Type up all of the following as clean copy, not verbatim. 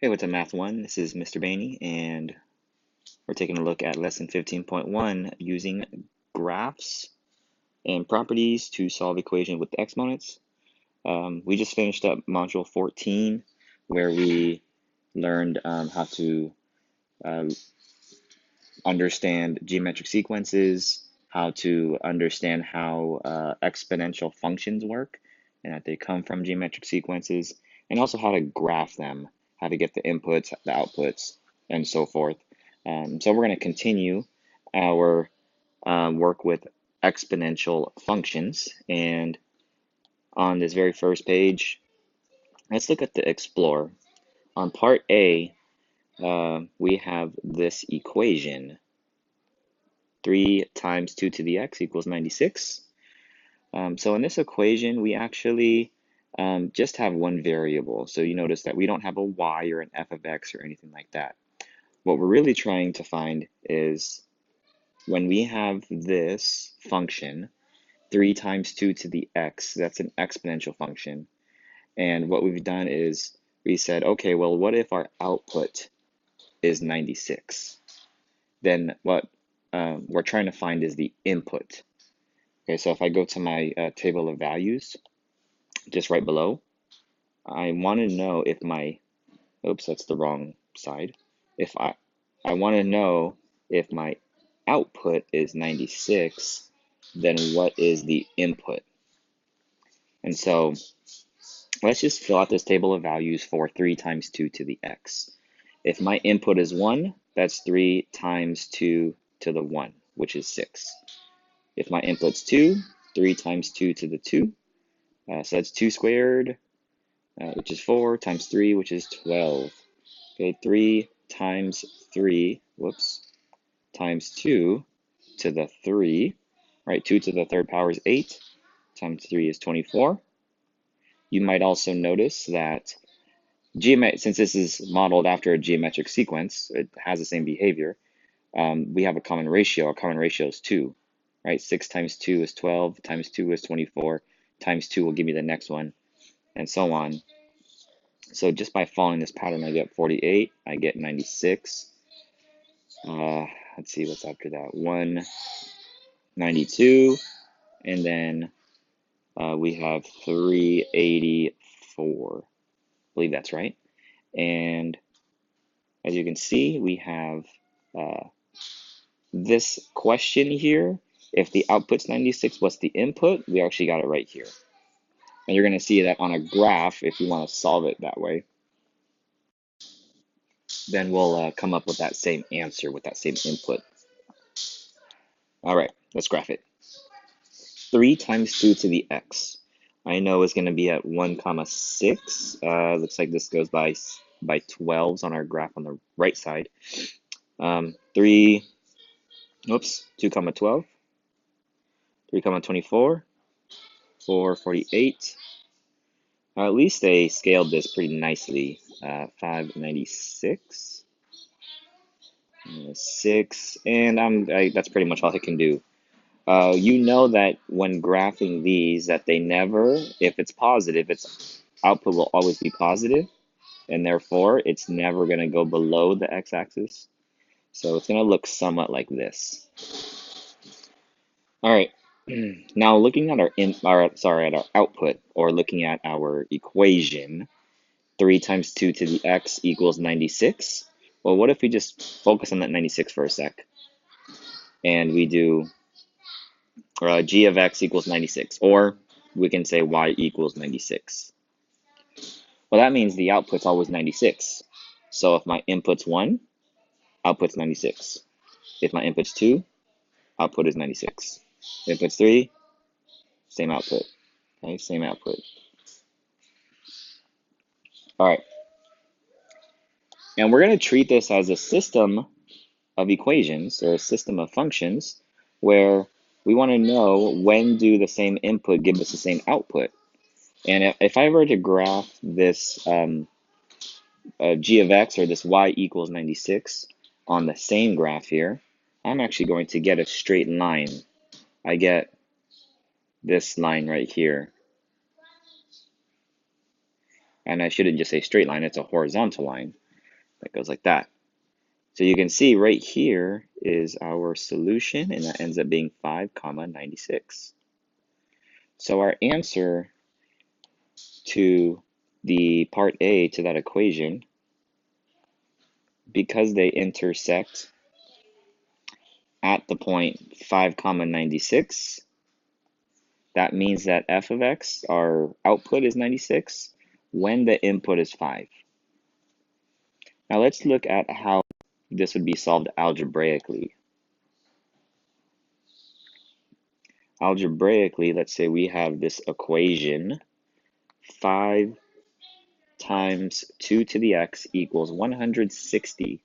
Hey, what's up, Math 1? This is Mr. Bainey, and we're taking a look at Lesson 15.1 using graphs and properties to solve equations with exponents. We just finished up Module 14, where we learned how to understand geometric sequences, how to understand how exponential functions work, and that they come from geometric sequences, and also how to graph them, how to get the inputs, the outputs, and so forth. So we're going to continue our work with exponential functions. And on this very first page, let's look at the Explore. On part A, we have this equation. 3 times 2 to the x equals 96. So in this equation, we actually just have one variable. So you notice that we don't have a y or an f of x or anything like that. What we're really trying to find is when we have this function, 3 times 2 to the x, that's an exponential function. And what we've done is we said, okay, well, what if our output is 96? Then what we're trying to find is the input. Okay, so if I go to my table of values, just right below, I want to know if my, oops, that's the wrong side. If I want to know if my output is 96, then what is the input? And so let's just fill out this table of values for 3 times 2 to the x. If my input is 1, that's 3 times 2 to the 1, which is 6. If my input's 2, 3 times 2 to the 2, so that's 2 squared, which is 4, times 3, which is 12. Okay, 3 times 3, whoops, times 2 to the 3, right? 2 to the third power is 8, times 3 is 24. You might also notice that since this is modeled after a geometric sequence, it has the same behavior. We have a common ratio. Our common ratio is 2, right? 6 times 2 is 12, times 2 is 24, times 2 will give me the next one, and so on. So just by following this pattern, I get 48, I get 96. Let's see what's after that. 192, and then we have 384. I believe that's right. And as you can see, we have this question here. If the output's 96, what's the input? We actually got it right here. And you're going to see that on a graph if you want to solve it that way. Then we'll come up with that same answer, with that same input. All right, let's graph it. 3 times 2 to the x. I know is going to be at 1 comma 6. Looks like this goes by 12s on our graph on the right side. 2 comma 12, 3 comma 24, 448. At least they scaled this pretty nicely. 596, 6, and that's pretty much all I can do. You know that when graphing these, that they never, if it's positive, its output will always be positive, and therefore it's never going to go below the x-axis. So it's going to look somewhat like this. All right. Now looking at our output, or looking at our equation, 3 times 2 to the x equals 96. Well, what if we just focus on that 96 for a sec, and we do g of x equals 96, or we can say y equals 96. Well, that means the output's always 96. So if my input's 1, output's 96. If my input's 2, output is 96. If input's 3, same output. Okay, same output. All right. And we're going to treat this as a system of equations, or a system of functions, where we want to know when do the same input give us the same output. And if I were to graph this g of x, or this y equals 96 on the same graph here, I'm actually going to get a straight line. I get this line right here. And I shouldn't just say straight line, it's a horizontal line. That goes like that. So you can see right here is our solution, and that ends up being 5, 96. So our answer to the part A to that equation, because they intersect at the point 5, 96, that means that f of x, our output, is 96 when the input is 5. Now let's look at how this would be solved algebraically. Algebraically, let's say we have this equation, 5 times 2 to the x equals 160.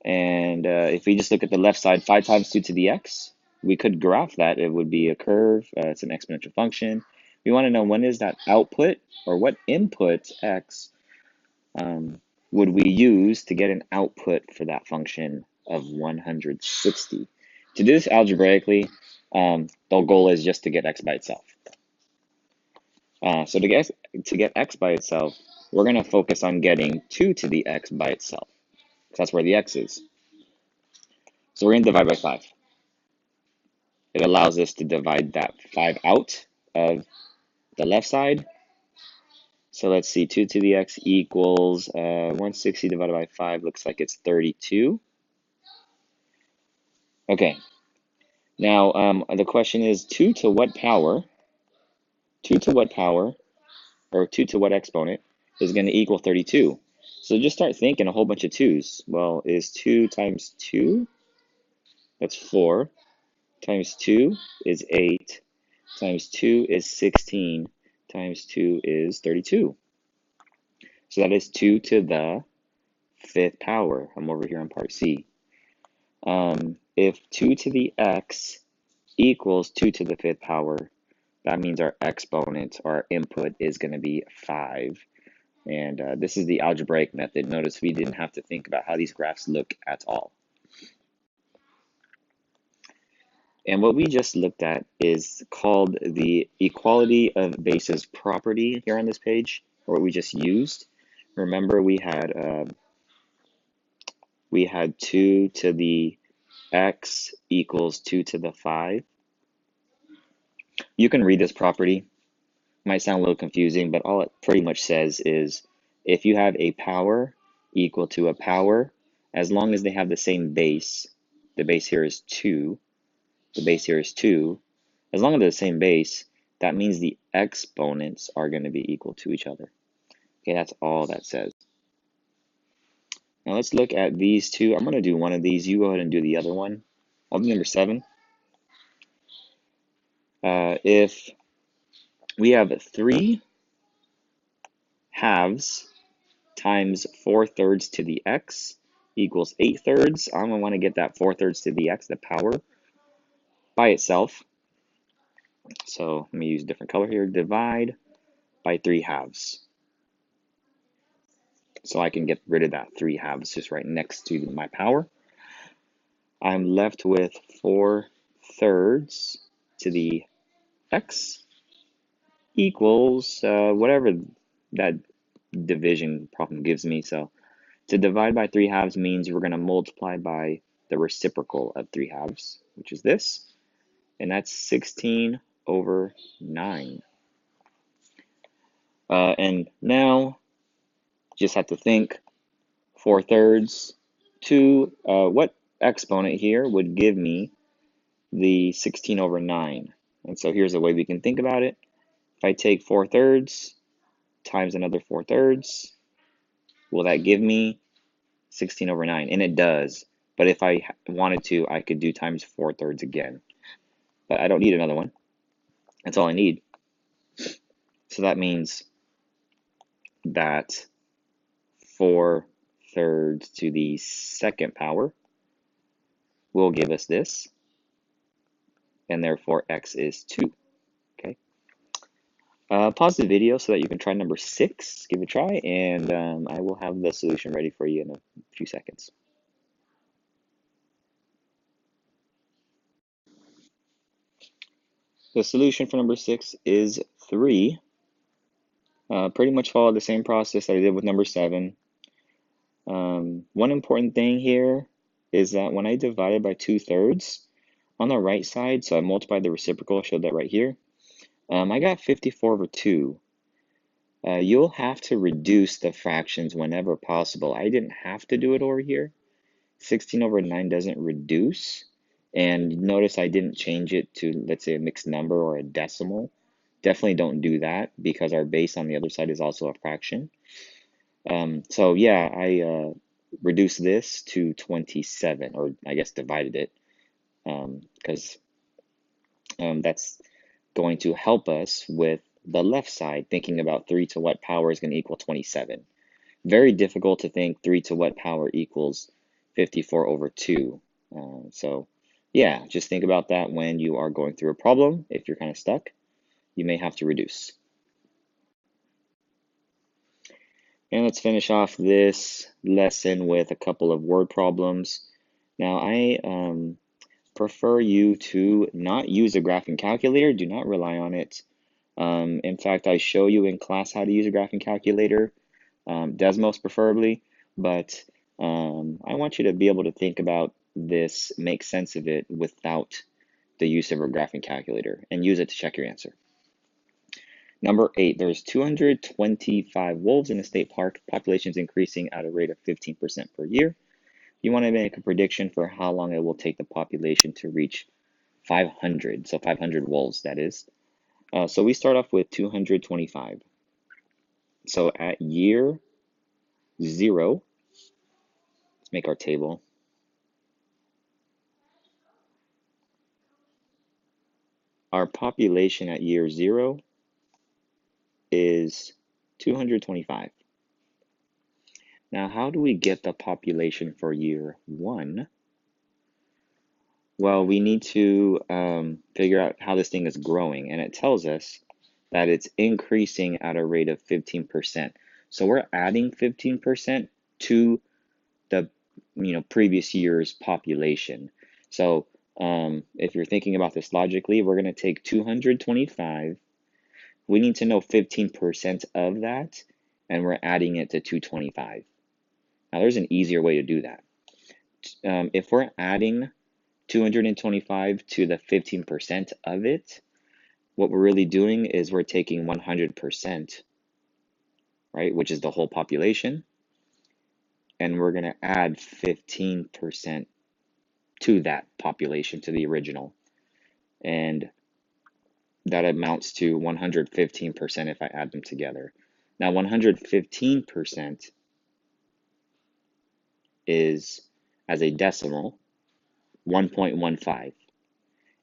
And if we just look at the left side, 5 times 2 to the x, we could graph that. It would be a curve. It's an exponential function. We want to know when is that output, or what input x would we use to get an output for that function of 160. To do this algebraically, the goal is just to get x by itself. So to get x by itself, we're going to focus on getting 2 to the x by itself, because that's where the x is. So we're going to divide by 5. It allows us to divide that 5 out of the left side. So let's see, 2 to the x equals 160 divided by 5 looks like it's 32. Okay, now the question is 2 to what power? 2 to what power, or 2 to what exponent, is going to equal 32? So just start thinking a whole bunch of 2's. Well, is 2 times 2? That's 4. Times 2 is 8. Times 2 is 16. Times 2 is 32. So that is 2 to the 5th power. I'm over here on part C. If 2 to the x equals 2 to the 5th power, that means our exponent, our input, is going to be 5. And this is the algebraic method. Notice we didn't have to think about how these graphs look at all. And what we just looked at is called the equality of bases property here on this page, or what we just used. Remember, we had 2 to the x equals 2 to the 5. You can read this property. Might sound a little confusing, but all it pretty much says is if you have a power equal to a power, as long as they have the same base, the base here is 2, the base here is 2, as long as they're the same base, that means the exponents are going to be equal to each other. Okay, that's all that says. Now let's look at these two. I'm going to do one of these. You go ahead and do the other one. I'll do number 7. If we have 3 halves times 4/3 to the x equals 8/3, I'm going to want to get that 4/3 to the x, the power, by itself. So let me use a different color here. Divide by 3 halves. So I can get rid of that 3 halves just right next to my power. I'm left with 4/3 to the x equals whatever that division problem gives me. So to divide by 3 halves means we're going to multiply by the reciprocal of 3 halves, which is this, and that's 16 over 9. And now just have to think 4/3 to what exponent here would give me the 16 over 9. And so here's a way we can think about it. If I take 4/3 times another 4/3, will that give me 16 over 9? And it does. But if I wanted to, I could do times 4/3 again. But I don't need another one. That's all I need. So that means that 4/3 to the 2nd power will give us this. And therefore, x is 2. Okay. Pause the video so that you can try number 6. Give it a try, and I will have the solution ready for you in a few seconds. The solution for number 6 is 3. Pretty much follow the same process that I did with number 7. One important thing here is that when I divided by 2/3 on the right side, so I multiplied the reciprocal, showed that right here, I got 54/2. You'll have to reduce the fractions whenever possible. I didn't have to do it over here. 16/9 doesn't reduce. And notice I didn't change it to, let's say, a mixed number or a decimal. Definitely don't do that because our base on the other side is also a fraction. So yeah, I reduced this to 27, or I guess divided it, because that's going to help us with the left side, thinking about 3 to what power is going to equal 27. Very difficult to think 3 to what power equals 54/2. So yeah, just think about that when you are going through a problem. If you're kind of stuck, you may have to reduce. And let's finish off this lesson with a couple of word problems. Now, I prefer you to not use a graphing calculator. Do not rely on it. In fact, I show you in class how to use a graphing calculator, Desmos preferably, but I want you to be able to think about this, make sense of it without the use of a graphing calculator, and use it to check your answer. Number 8, there's 225 wolves in a state park. Population is increasing at a rate of 15% per year. You want to make a prediction for how long it will take the population to reach 500. So 500 wolves, that is. So we start off with 225. So at year 0, let's make our table. Our population at year 0 is 225. Now, how do we get the population for year 1? Well, we need to figure out how this thing is growing, and it tells us that it's increasing at a rate of 15%. So we're adding 15% to the previous year's population. So if you're thinking about this logically, we're going to take 225. We need to know 15% of that, and we're adding it to 225. Now, there's an easier way to do that. If we're adding 225 to the 15% of it, what we're really doing is we're taking 100%, right, which is the whole population, and we're going to add 15% to that population, to the original, and that amounts to 115% if I add them together. Now, 115% is, as a decimal, 1.15,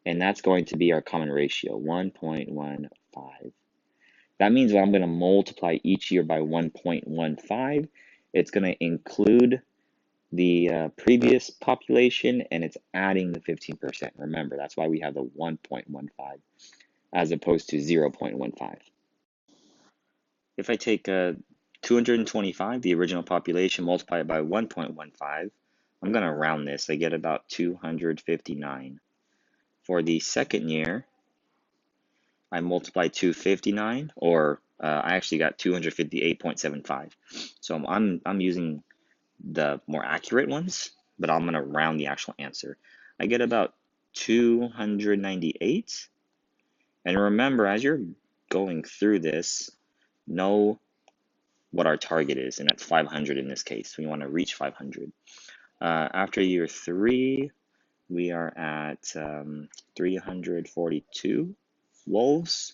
and that's going to be our common ratio, 1.15. That means that I'm going to multiply each year by 1.15. It's going to include the previous population, and it's adding the 15%. Remember, that's why we have the 1.15 as opposed to 0.15. If I take 225, the original population, multiply it by 1.15, I'm going to round this. I get about 259. For the second year, I multiply 259, or I actually got 258.75. So I'm using the more accurate ones, but I'm going to round the actual answer. I get about 298. And remember, as you're going through this, know what our target is, and that's 500 in this case. We want to reach 500. After year 3, we are at 342 wolves.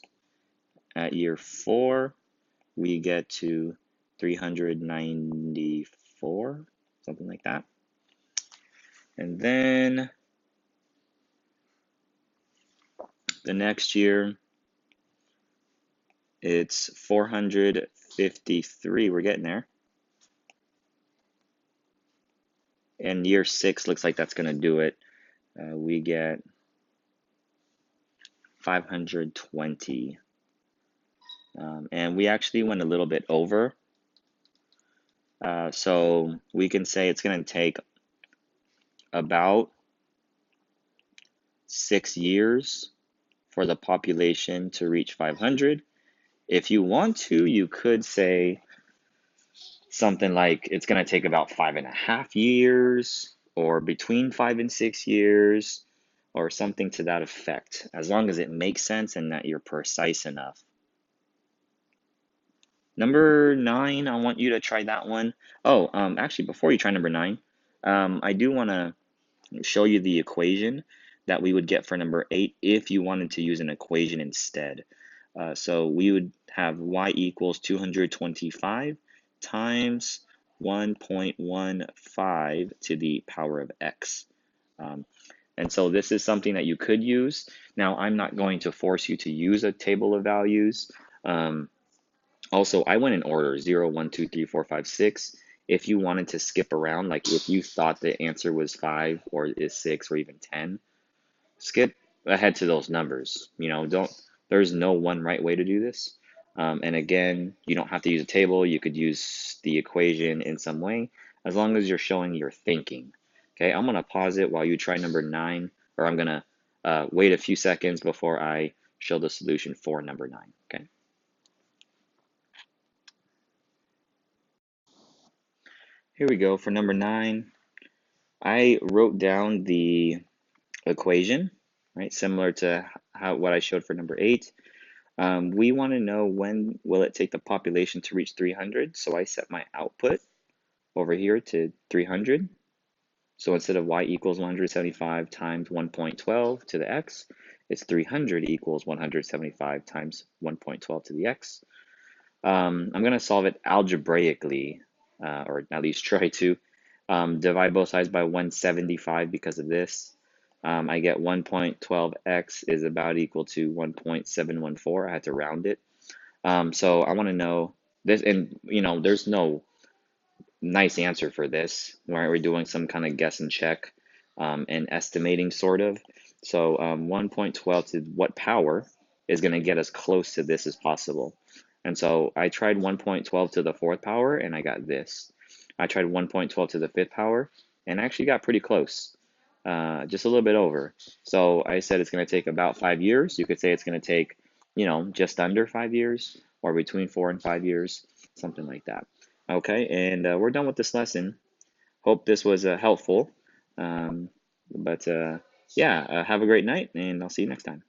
At year 4, we get to 394, something like that. And then the next year, it's 453. We're getting there. And year 6 looks like that's going to do it. We get 520. And we actually went a little bit over. So we can say it's going to take about 6 years for the population to reach 500. If you want to, you could say something like it's going to take about 5.5 years, or between 5 and 6 years, or something to that effect, as long as it makes sense and that you're precise enough. Number 9, I want you to try that one. Oh, actually, before you try number 9, I do want to show you the equation that we would get for number 8 if you wanted to use an equation instead. So we would have y equals 225 times 1.15 to the power of x. And so this is something that you could use. Now, I'm not going to force you to use a table of values. Also, I went in order 0, 1, 2, 3, 4, 5, 6. If you wanted to skip around, like if you thought the answer was 5 or is 6 or even 10, skip ahead to those numbers. There's no one right way to do this. And again, you don't have to use a table. You could use the equation in some way, as long as you're showing your thinking. Okay, I'm going to pause it while you try number 9, or I'm going to wait a few seconds before I show the solution for number 9. Okay. Here we go. For number 9, I wrote down the equation, right? Similar to what I showed for number 8. We want to know when will it take the population to reach 300. So I set my output over here to 300. So instead of y equals 175 times 1.12 to the x, it's 300 equals 175 times 1.12 to the x. I'm going to solve it algebraically, or at least try to. Divide both sides by 175 because of this. I get 1.12x is about equal to 1.714. I had to round it. So I want to know this, and there's no nice answer for this, right? We're doing some kind of guess and check and estimating sort of. So 1.12 to what power is going to get as close to this as possible. And so I tried 1.12 to the 4th power and I got this. I tried 1.12 to the 5th power and I actually got pretty close, just a little bit over. So I said it's going to take about 5 years. You could say it's going to take, just under 5 years, or between 4 and 5 years, something like that. Okay, and we're done with this lesson. Hope this was helpful. But yeah, have a great night, and I'll see you next time.